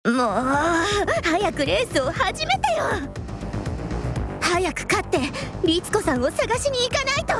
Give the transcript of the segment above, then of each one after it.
もう早くレースを始めてよ。早く勝って律子さんを探しに行かないと。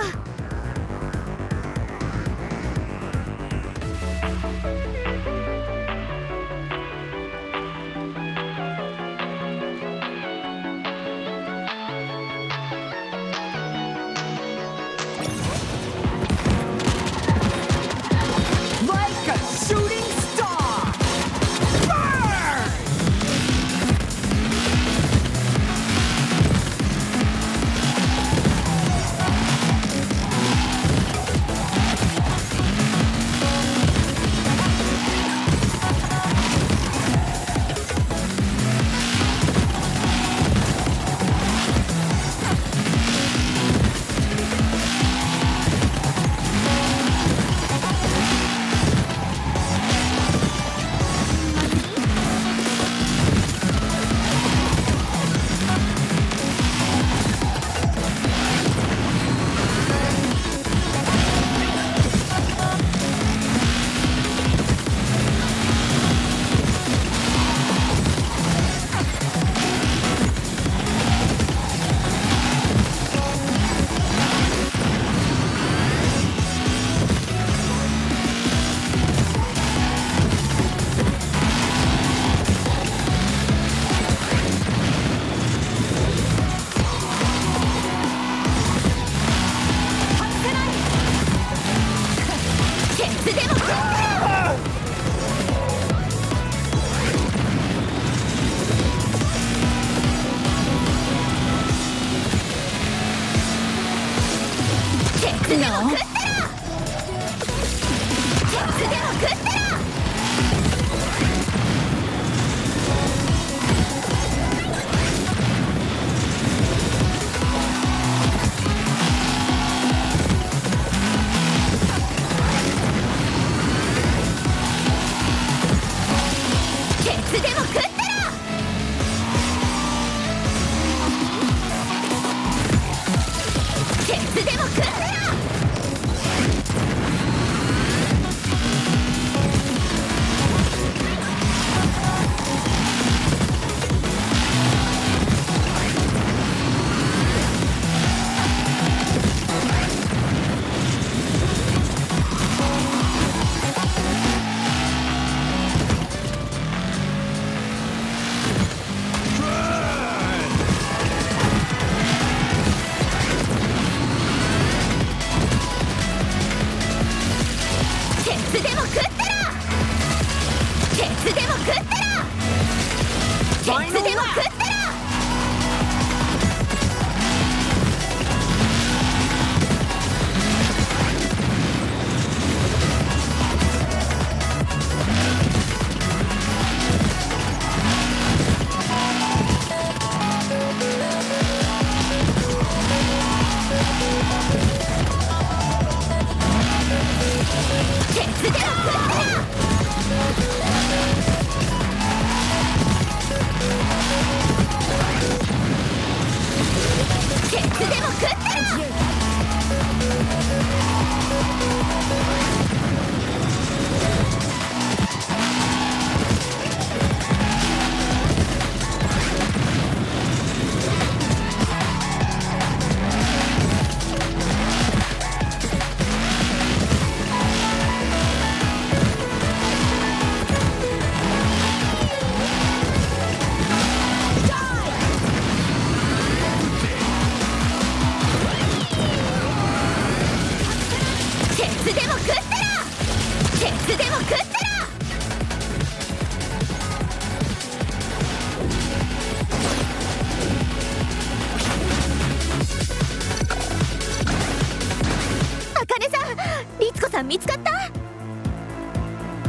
さん見つかった？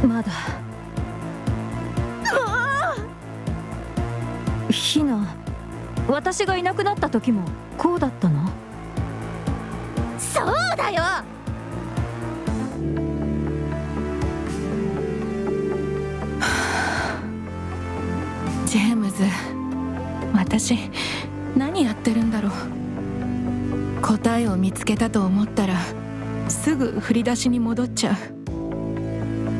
まだ。ひな、私がいなくなった時もこうだったの？そうだよ。ジェームズ、私何やってるんだろう。答えを見つけたと思ったらすぐ振り出しに戻っちゃう。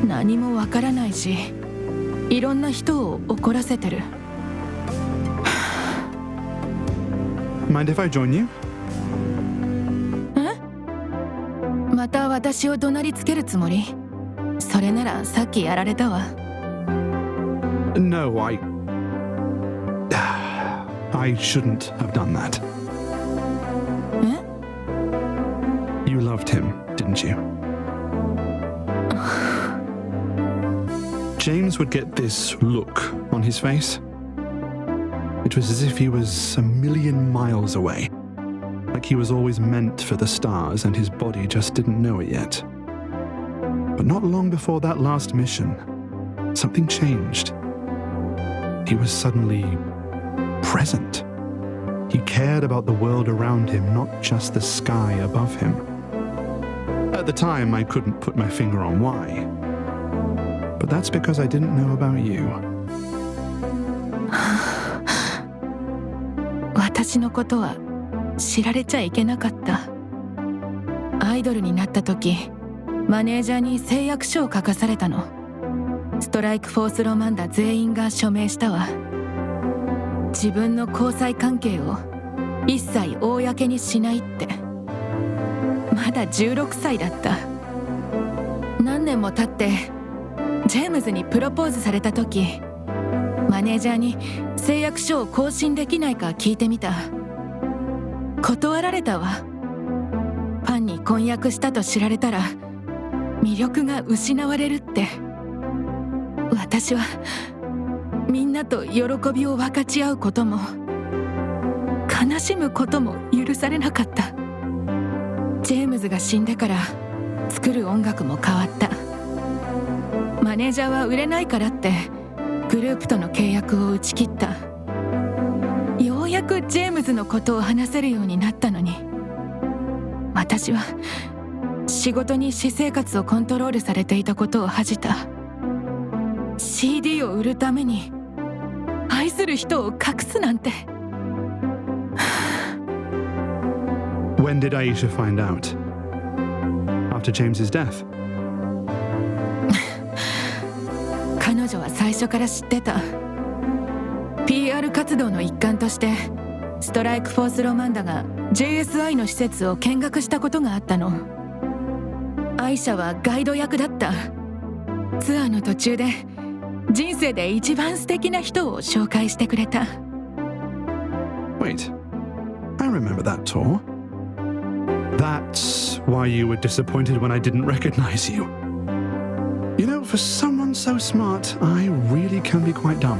何もわからないしいろんな人を怒らせてる。Mind if I join you? また私を怒鳴りつけるつもり？それならさっきやられたわ。No, I shouldn't have done that. え？ You loved him, didn't you? James would get this look on his face. It was as if he was a million miles away, like he was always meant for the stars and his body just didn't know it yet. But not long before that last mission, something changed. He was suddenly present. He cared about the world around him, not just the sky above him. At the time, I couldn't put my finger on why. But that's because I didn't know about you. 私のことは知られちゃいけなかった。アイドルになった時、マネージャーに誓約書を書かされたの。ストライクフォースロマンダ全員が署名したわ。自分の交際関係を一切公にしないって。まだ16歳だった。何年も経ってジェームズにプロポーズされた時、マネージャーに誓約書を更新できないか聞いてみた。断られたわ。ファンに婚約したと知られたら魅力が失われるって。私はみんなと喜びを分かち合うことも悲しむことも許されなかった。ジェームズが死んでから作る音楽も変わった。マネージャーは売れないからってグループとの契約を打ち切った。ようやくジェームズのことを話せるようになったのに、私は仕事に私生活をコントロールされていたことを恥じた。 CD を売るために愛する人を隠すなんて。When did Aisha find out? After James's death? 彼女は最初から知ってた。 PR 活動の一環としてストライクフォースロマンダが JSI の施設を見学したことがあったの。アイシャはガイド役だった。ツアーの途中で人生で一番素敵な人を紹介してくれた。 Wait, I remember that tour. That's why you were disappointed when I didn't recognize you. You know, for someone so smart, I really can be quite dumb.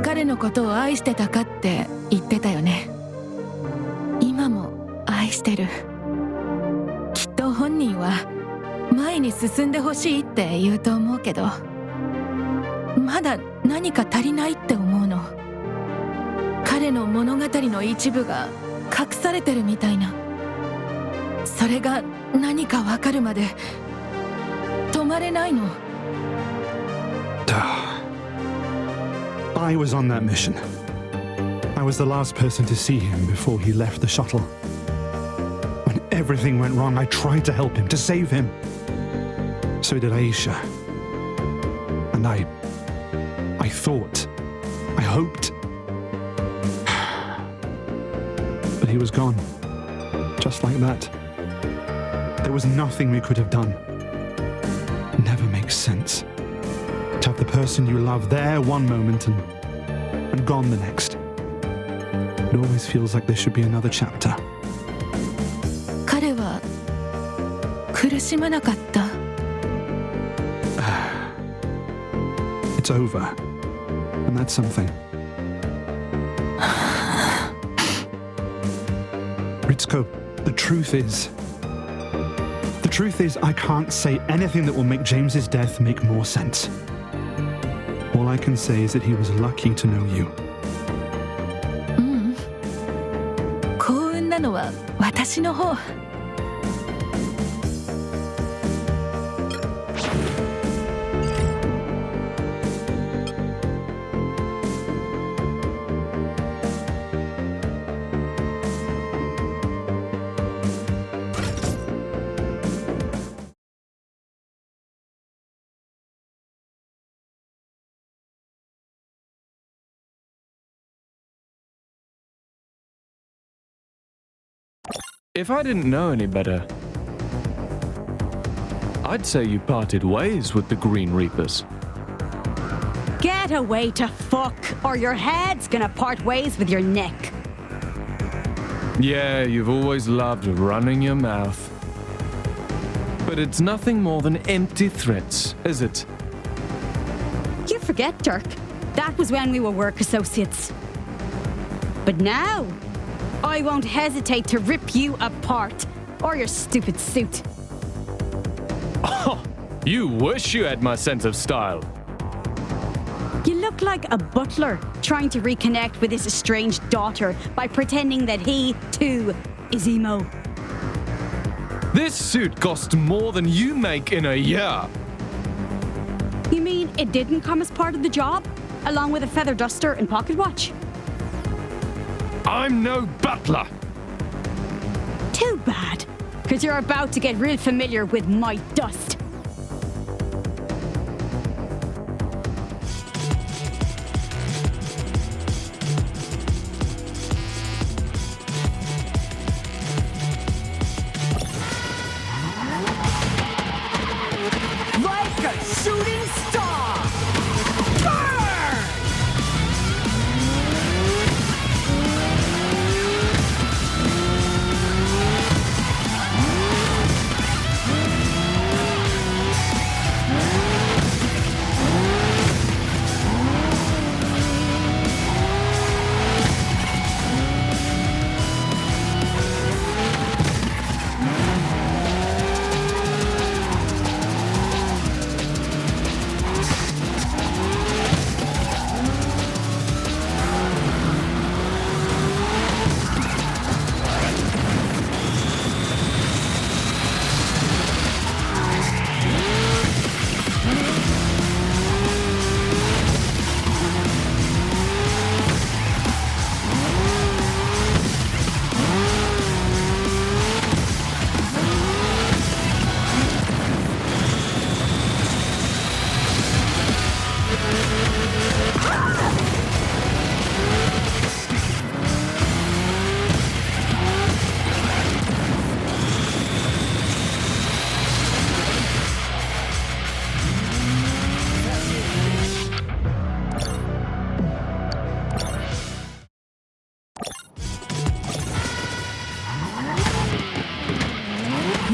彼のことを愛してたかって言ってたよね。今も愛してる。きっと本人は前に進んでほしいって言うと思うけど、まだ何か足りないって思うの。彼の物語の一部が隠されてるみたいな。それが何か分かるまで止まれないの。I was on that mission. I was the last person to see him before he left the shuttle. When everything went wrong, I tried to help him, to save him. So did Aisha. And I thought, I hoped. But he was gone. Just like that. There was nothing we could have done. It never makes sense. To have the person you love there one moment and gone the next. It always feels like there should be another chapter. 彼は苦しまなかった。It's over. And that's something. Ritsuko, the truth is, I can't say anything that will make James's death make more sense. All I can say is that he was lucky to know you. 幸運なのは私の方。If I didn't know any better, I'd say you parted ways with the Green Reapers. Get away to fuck, or your head's gonna part ways with your neck. Yeah, you've always loved running your mouth. But it's nothing more than empty threats, is it? You forget, Dirk. That was when we were work associates. But now, I won't hesitate to rip you apart, or your stupid suit. Oh, you wish you had my sense of style. You look like a butler trying to reconnect with his estranged daughter by pretending that he, too, is emo. This suit cost more than you make in a year. You mean it didn't come as part of the job, along with a feather duster and pocket watch? I'm no butler. Too bad, because you're about to get real familiar with my dust. Like a shooting star! Burn!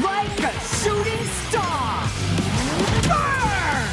Like a shooting star! Burn!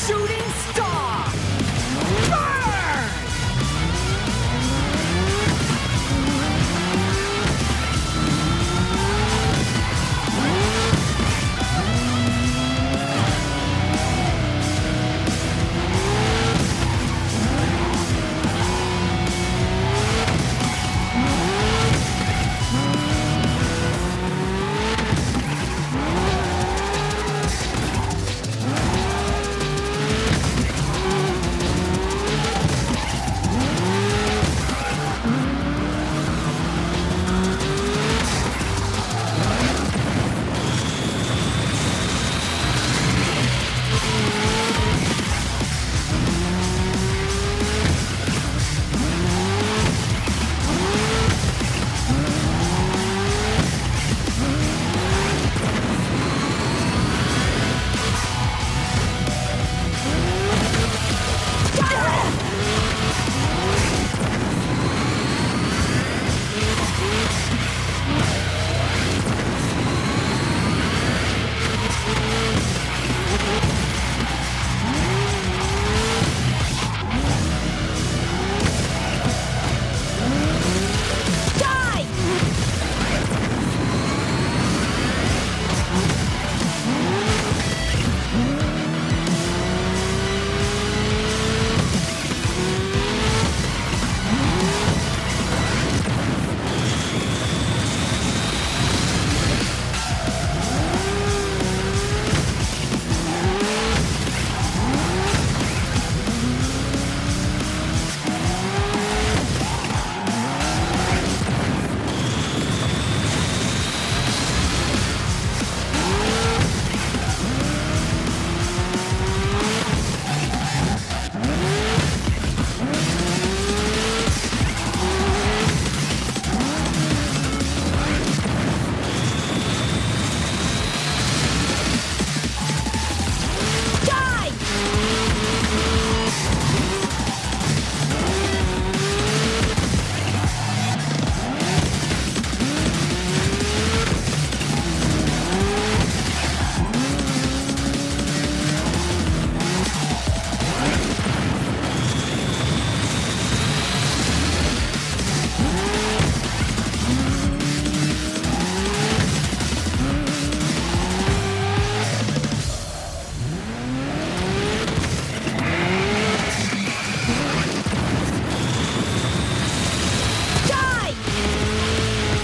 Shooting star! Burn!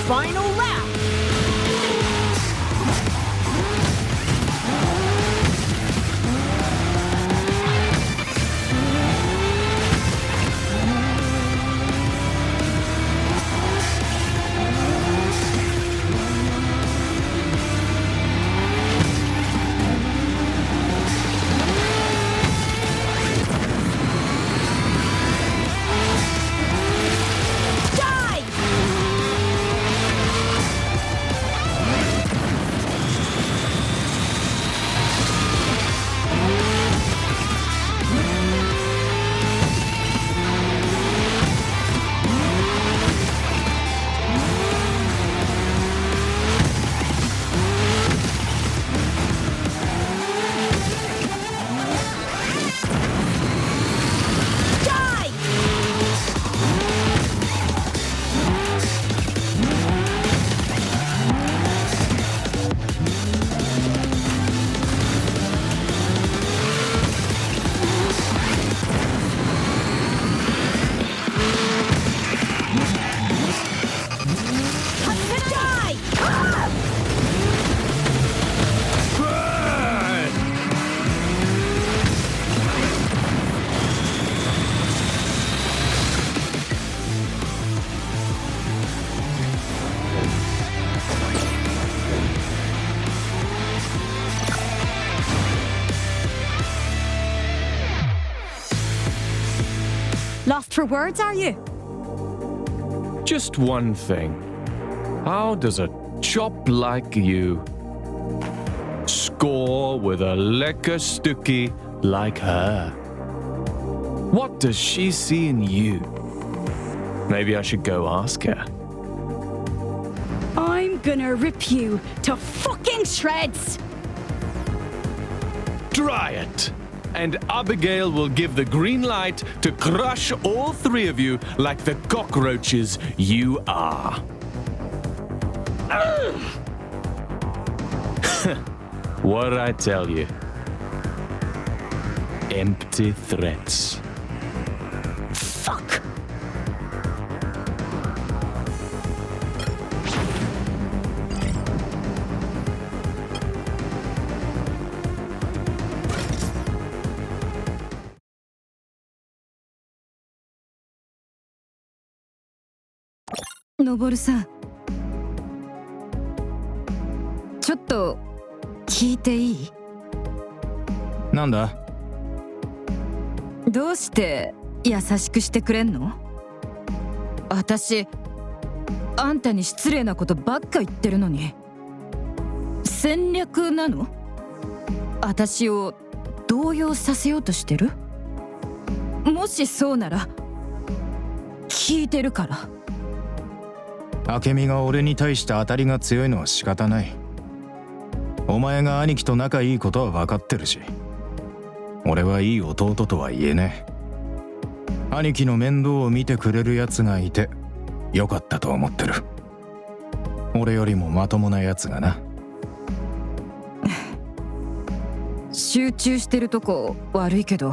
Final lap! Lost for words, are you? Just one thing. How does a chop like you score with a lekker stukkie like her? What does she see in you? Maybe I should go ask her. I'm gonna rip you to fucking shreds! Try it! and Abigail will give the green light to crush all three of you like the cockroaches you are. What'd I tell you? Empty threats. Fuck!のぼるさん、ちょっと聞いていい？なんだ？どうして優しくしてくれんの？私あんたに失礼なことばっか言ってるのに。戦略なの？私を動揺させようとしてる？もしそうなら聞いてるから。明美が俺に対して当たりが強いのは仕方ない。お前が兄貴と仲いいことは分かってるし、俺はいい弟とは言えねえ。兄貴の面倒を見てくれるやつがいてよかったと思ってる。俺よりもまともなやつがな。集中してるとこ悪いけど、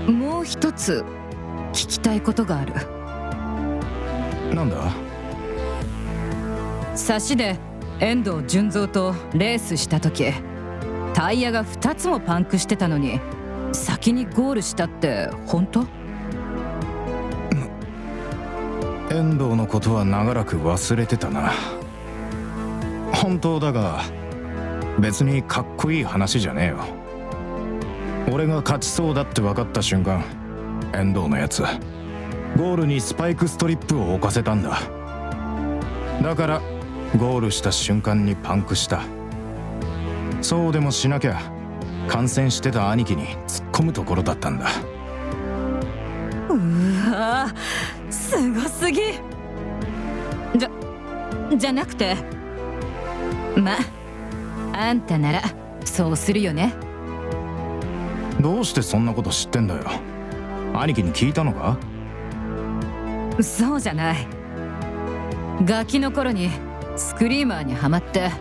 もう一つ聞きたいことがある。なんだ？差しで遠藤純三とレースした時、タイヤが2つもパンクしてたのに先にゴールしたって本当？遠藤のことは長らく忘れてたな。本当だが別にかっこいい話じゃねえよ。俺が勝ちそうだって分かった瞬間、遠藤のやつゴールにスパイクストリップを置かせたんだ。だからゴールした瞬間にパンクした。そうでもしなきゃ観戦してた兄貴に突っ込むところだったんだ。うわー、すごすぎ。じゃなくて、まあんたならそうするよね。どうしてそんなこと知ってんだよ？兄貴に聞いたのか？そうじゃない。ガキの頃にスクリーマーにハマって、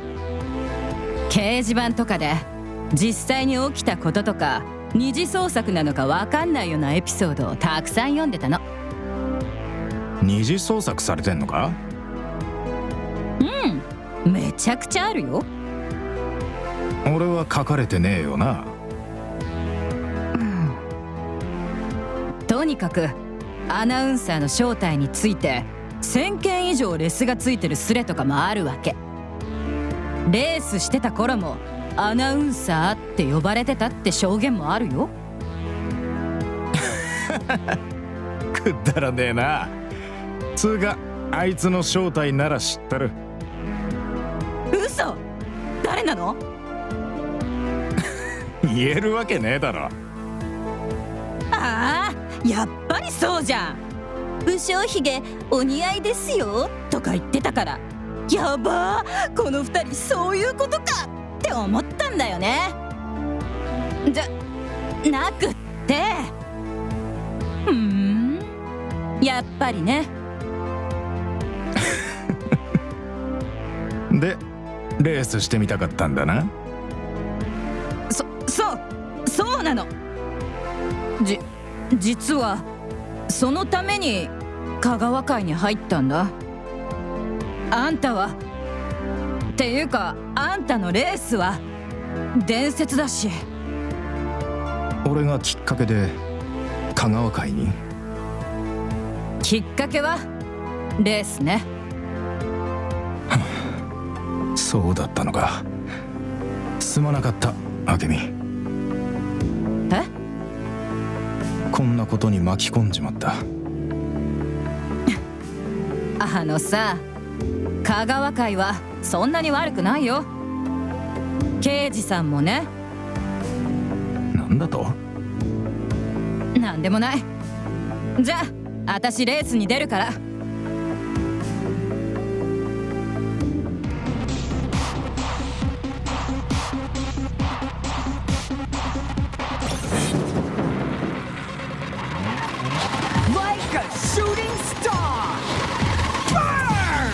掲示板とかで実際に起きたこととか二次創作なのか分かんないようなエピソードをたくさん読んでたの。二次創作されてんのか？うん、めちゃくちゃあるよ。俺は書かれてねえよな。とにかくアナウンサーの正体について1000件以上レスがついてるスレとかもあるわけ。レースしてた頃もアナウンサーって呼ばれてたって証言もあるよ。くだらねえな。つうかあいつの正体なら知ってる。嘘？誰なの？言えるわけねえだろ。ああ、やっぱりそうじゃん。武将髭お似合いですよとか言ってたから、やばー、この二人そういうことかって思ったんだよね。じゃなくって、やっぱりね。でレースしてみたかったんだな。そうなの。実はそのために香川会に入ったんだ。あんたはっていうか、あんたのレースは伝説だし。俺がきっかけで香川会に？きっかけはレースね。そうだったのか。すまなかった明美。え？こんなことに巻き込んじまった。あのさ、香川会はそんなに悪くないよ。刑事さんもね。なんだと？なんでもない。じゃあ私レースに出るから。Shooting star! Burn!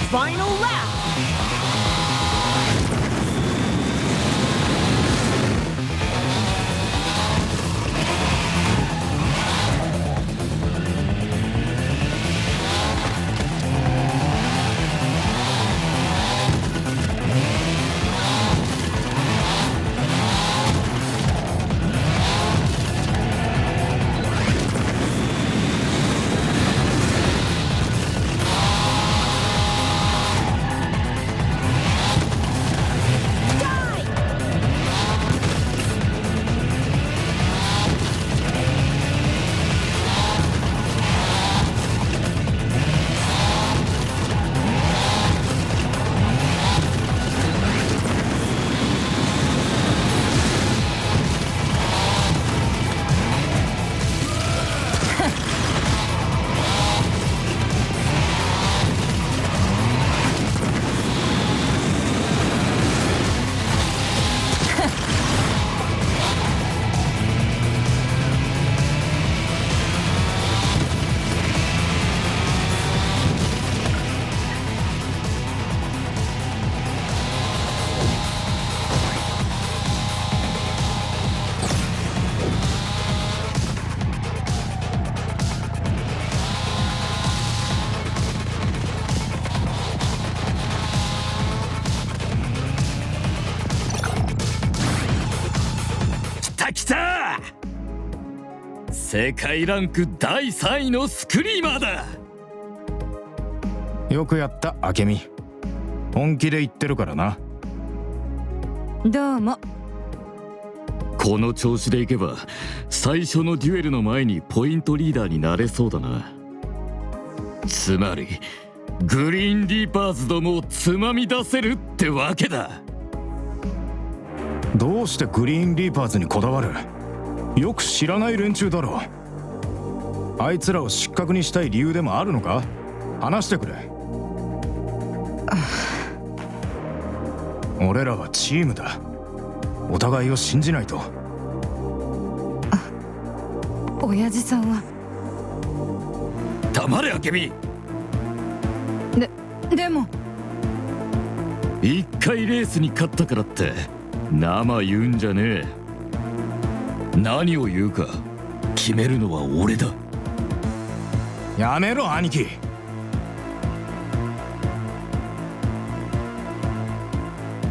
Final lap!来た世界ランク第3位のスクリーマーだ。よくやった明美。本気で言ってるからな。どうも。この調子でいけば最初のデュエルの前にポイントリーダーになれそうだな。つまりグリーンリーパーズどもをつまみ出せるってわけだ。どうしてグリーンリーパーズにこだわる？よく知らない連中だろ。あいつらを失格にしたい理由でもあるのか？話してくれ。俺らはチームだ。お互いを信じないと。親父さんは。黙れアケミ。でも一回レースに勝ったからって生言うんじゃねえ。何を言うか決めるのは俺だ。やめろ兄貴。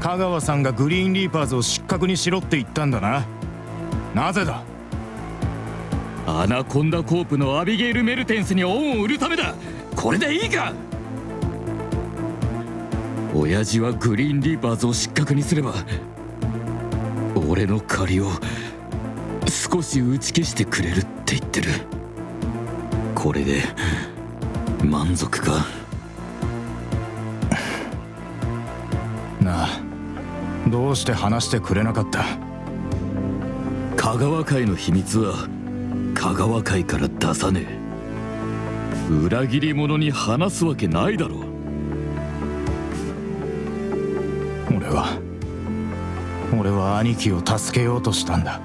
香川さんがグリーンリーパーズを失格にしろって言ったんだな。なぜだ。アナコンダコープのアビゲイル・メルテンスに恩を売るためだ。これでいいか。親父はグリーンリーパーズを失格にすれば俺の借りを少し打ち消してくれるって言ってる。これで満足か。なあ、どうして話してくれなかった。香川会の秘密は香川会から出さねえ。裏切り者に話すわけないだろ。俺は兄貴を助けようとしたんだ。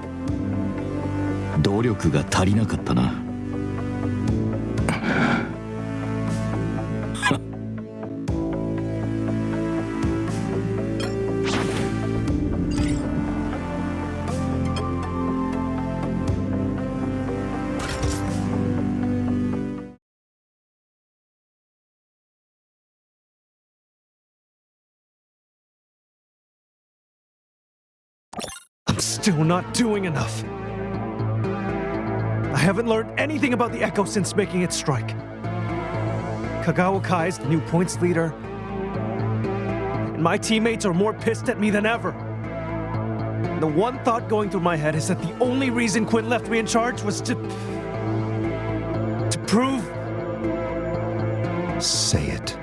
努力が足りなかったな。I'm still not doing enough. I haven't learned anything about the Echo since making its strike. Kagawa Kai is the new points leader, and my teammates are more pissed at me than ever. The one thought going through my head is that the only reason Quinn left me in charge was to prove... Say it.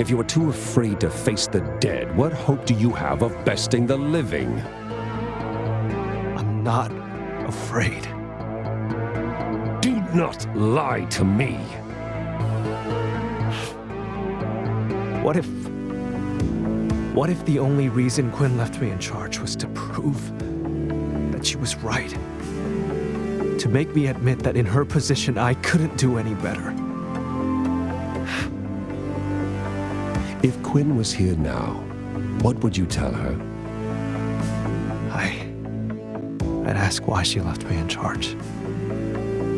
If you are too afraid to face the dead, what hope do you have of besting the living? I'm not afraid. Do not lie to me. What if the only reason Quinn left me in charge was to prove that she was right? To make me admit that in her position I couldn't do any better. If Quinn was here now, what would you tell her? I'd ask why she left me in charge.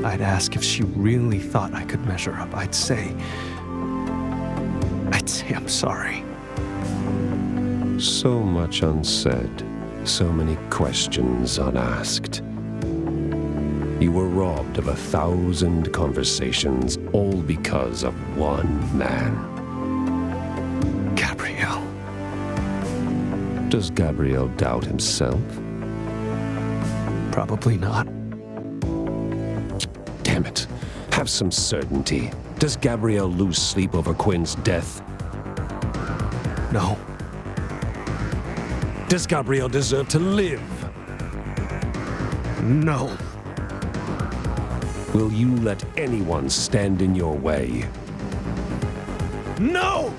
I'd ask if she really thought I could measure up. I'd say I'm sorry. So much unsaid, so many questions unasked. You were robbed of 1,000 conversations, all because of one man. Gabrielle. Does Gabrielle doubt himself? Probably not. Damn it. Have some certainty. Does Gabrielle lose sleep over Quinn's death? No. Does Gabrielle deserve to live? No. Will you let anyone stand in your way? No!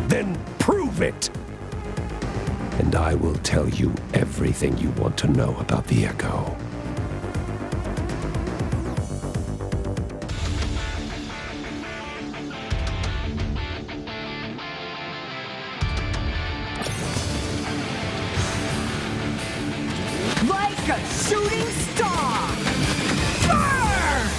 Then prove it! And I will tell you everything you want to know about the Echo. Like a shooting star! Burn!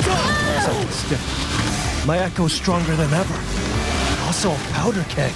Something stiff. My echo's stronger than ever. Also a powder keg.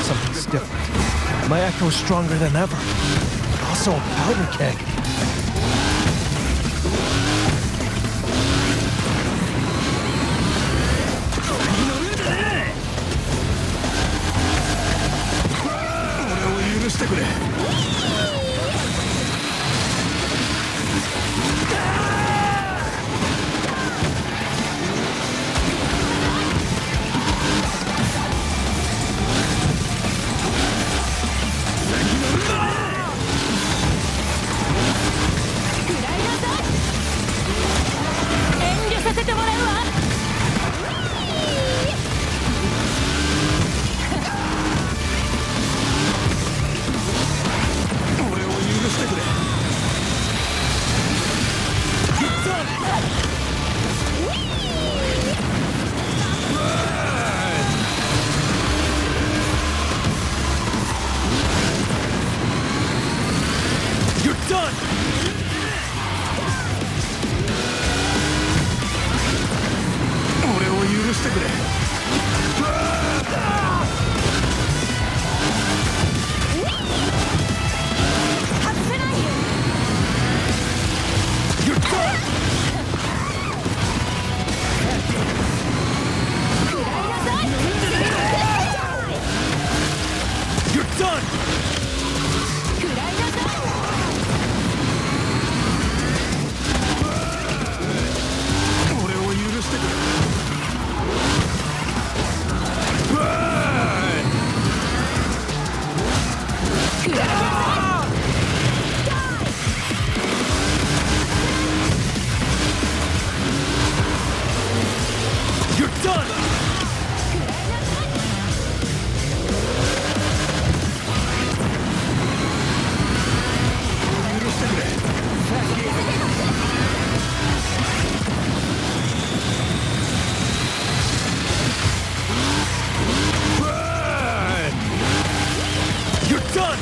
Something's different. My echo's stronger than ever. Also a powder keg. done! You're done!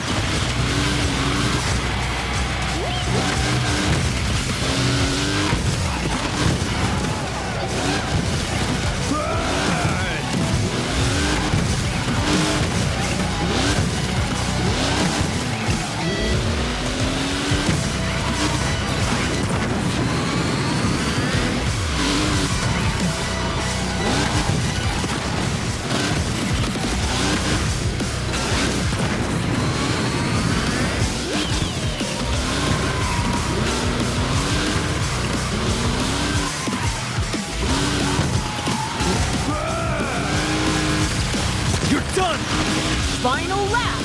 You're done! Final lap!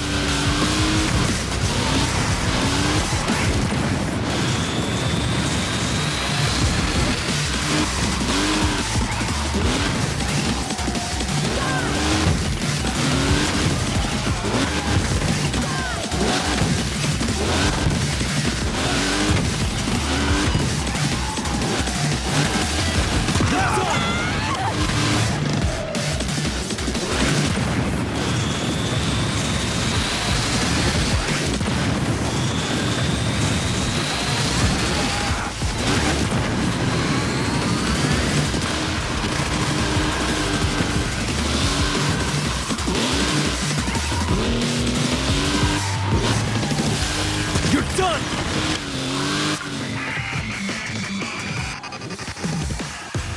You're done!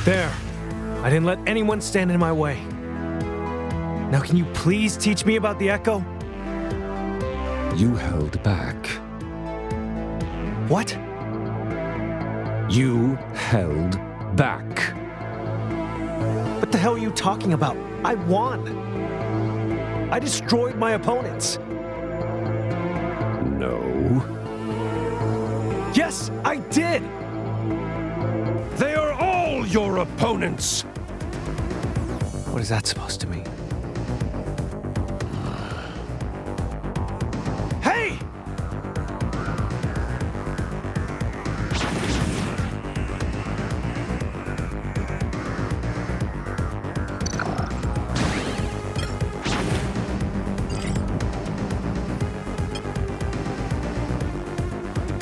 There. I didn't let anyone stand in my way. Now can you please teach me about the Echo? You held back. What? You held back. What the hell are you talking about? I won. I destroyed my opponents. No. Yes, I did! They are all your opponents! What is that supposed to mean?